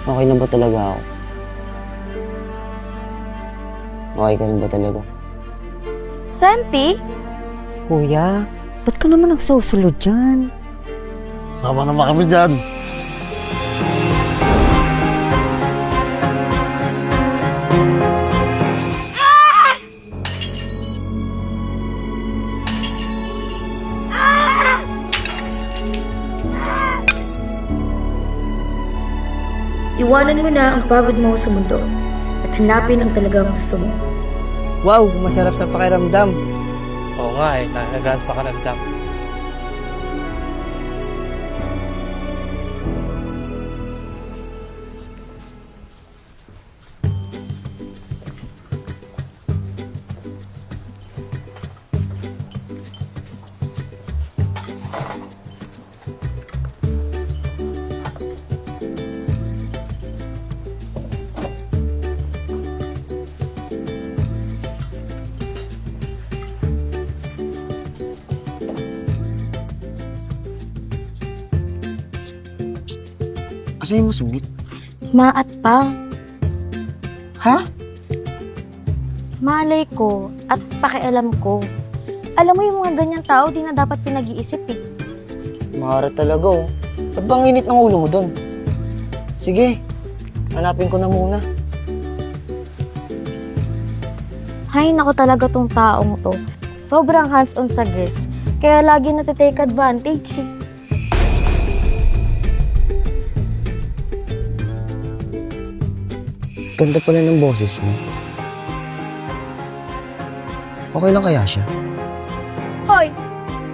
Okay na ba talaga ako? Okay ka rin ba talaga? Santi? Kuya, ba't ka naman nagsusulod dyan? Sama naman kami dyan. Iwanan mo na ang pagod mo sa mundo at hanapin ang talagang gusto mo. Wow, masarap sa pakiramdam. Oo nga nakakagas pa karamdam. Asan yung masugit? Maat pa. Ha? Malay ko at pakialam ko. Alam mo yung mga ganyang tao, di na dapat pinag-iisip eh. Mahara talaga oh. Ba't bang init ng ulo mo doon? Sige, hanapin ko na muna. Hay nako talaga tong taong to. Sobrang hands-on sa guest. Kaya lagi natitake advantage eh. Ganda pala ng boses mo. Okay lang kaya siya? Hoy!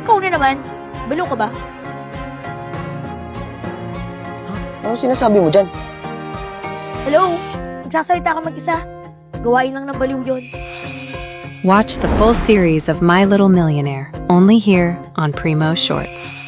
Ikaw na naman! Balo ka ba? Anong sinasabi mo dyan? Hello? Nagsasalita ka mag-isa? Gawain lang ng baliw yun. Watch the full series of My Little Millionaire, only here on Primo Shorts.